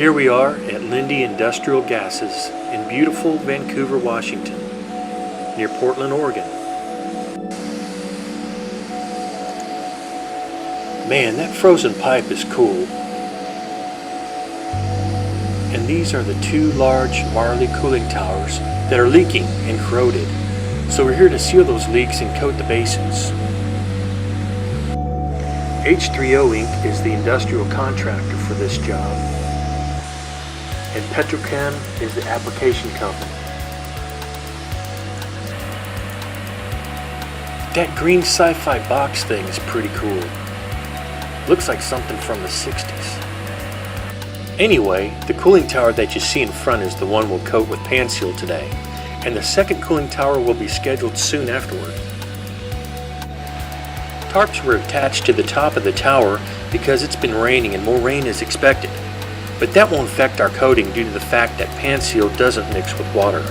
Here we are at Linde Industrial Gases in beautiful Vancouver, Washington, near Portland, Oregon. Man, that frozen pipe is cool. And these are the two large Marley cooling towers that are leaking and corroded. So we're here to seal those leaks and coat the basins. H3O Inc. is the industrial contractor for this job, and Petrochem is the application company. That green sci-fi box thing is pretty cool. Looks like something from the 60s. Anyway, the cooling tower that you see in front is the one we'll coat with Panseal today, and the second cooling tower will be scheduled soon afterward. Tarps were attached to the top of the tower because it's been raining and more rain is expected, but that won't affect our coating due to the fact that Panseal doesn't mix with water.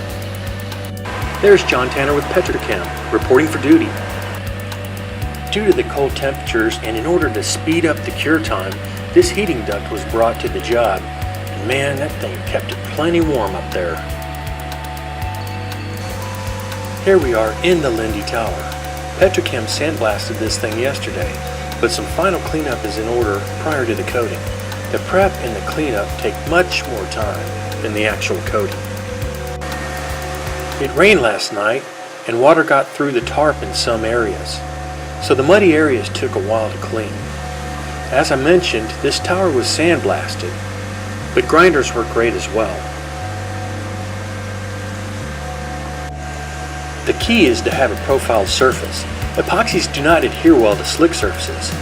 There's John Tanner with Petrochem, reporting for duty. Due to the cold temperatures and in order to speed up the cure time, this heating duct was brought to the job, and man, that thing kept it plenty warm up there. Here we are in the Linde Tower. Petrochem sandblasted this thing yesterday, but some final cleanup is in order prior to the coating. The prep and the cleanup take much more time than the actual coating. It rained last night, and water got through the tarp in some areas, so the muddy areas took a while to clean. As I mentioned, this tower was sandblasted, but grinders work great as well. The key is to have a profiled surface. Epoxies do not adhere well to slick surfaces.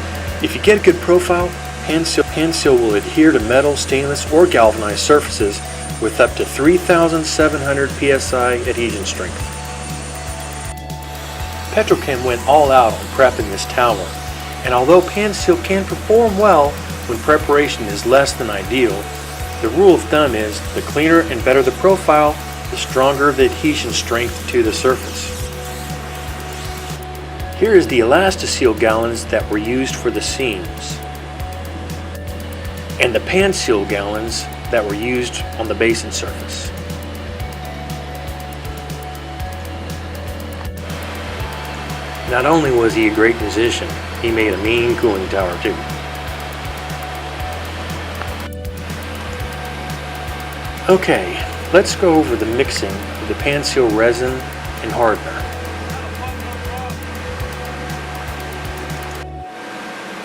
If you get a good profile, Panseal will adhere to metal, stainless, or galvanized surfaces with up to 3,700 psi adhesion strength. Petrochem went all out on prepping this tower, and although Panseal can perform well when preparation is less than ideal, the rule of thumb is the cleaner and better the profile, the stronger the adhesion strength to the surface. Here is the ELASTASEAL gallons that were used for the seams, and the Panseal gallons that were used on the basin surface. Not only was he a great musician, he made a mean cooling tower too. Okay, let's go over the mixing of the Panseal resin and hardener.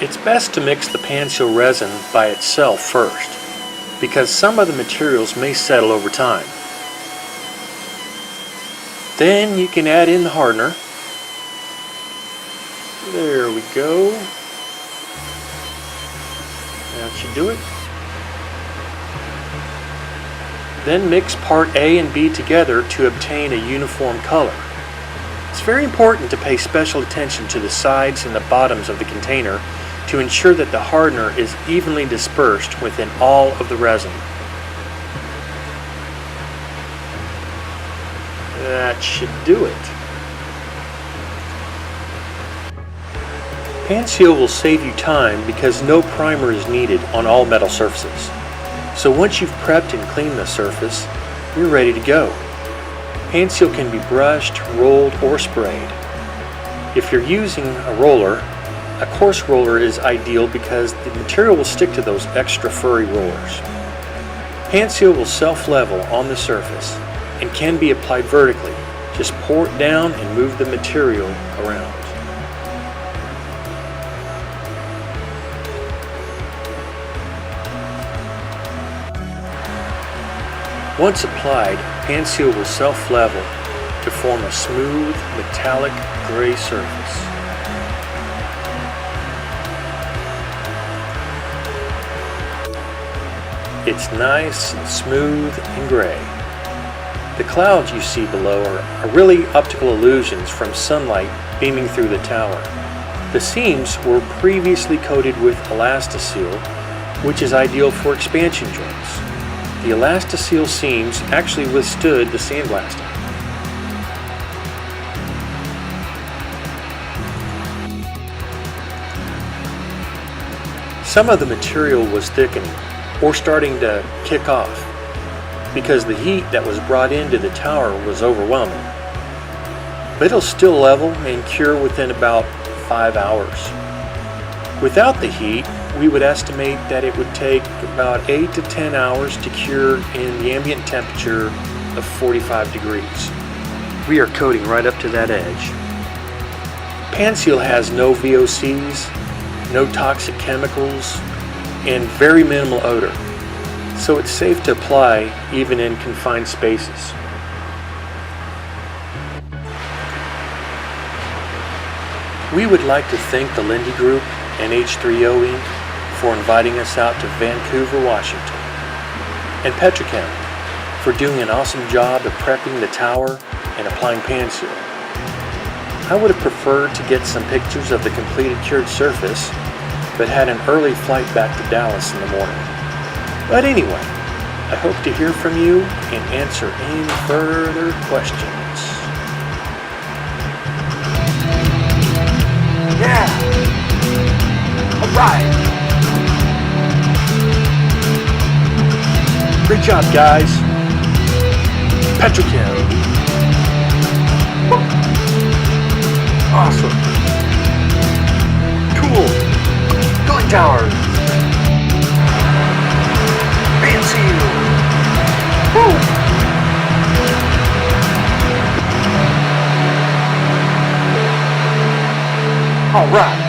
It's best to mix the Panseal resin by itself first, because some of the materials may settle over time. Then you can add in the hardener. There we go. That should do it. Then mix part A and B together to obtain a uniform color. It's very important to pay special attention to the sides and the bottoms of the container to ensure that the hardener is evenly dispersed within all of the resin. That should do it. Panseal will save you time because no primer is needed on all metal surfaces. So once you've prepped and cleaned the surface, you're ready to go. Panseal can be brushed, rolled, or sprayed. If you're using a roller, a coarse roller is ideal because the material will stick to those extra furry rollers. Panseal will self-level on the surface and can be applied vertically. Just pour it down and move the material around. Once applied, Panseal will self-level to form a smooth, metallic gray surface. It's nice and smooth and gray. The clouds you see below are really optical illusions from sunlight beaming through the tower. The seams were previously coated with ELASTASEAL, which is ideal for expansion joints. The ELASTASEAL seams actually withstood the sandblasting. Some of the material was thickening, or starting to kick off because the heat that was brought into the tower was overwhelming. But it'll still level and cure within about 5 hours. Without the heat, we would estimate that it would take about 8 to 10 hours to cure in the ambient temperature of 45 degrees. We are coating right up to that edge. Panseal has no VOCs, no toxic chemicals, and very minimal odor, so it's safe to apply even in confined spaces. We would like to thank the Lindy Group and H3O Inc. for inviting us out to Vancouver, Washington, and Petrochem for doing an awesome job of prepping the tower and applying Panseal. I would have preferred to get some pictures of the completed cured surface, but had an early flight back to Dallas in the morning. But anyway, I hope to hear from you and answer any further questions. Yeah! Alright! Great job, guys. Petrochem. Awesome! Cool! Cooling tower! Panseal! Woo! Alright!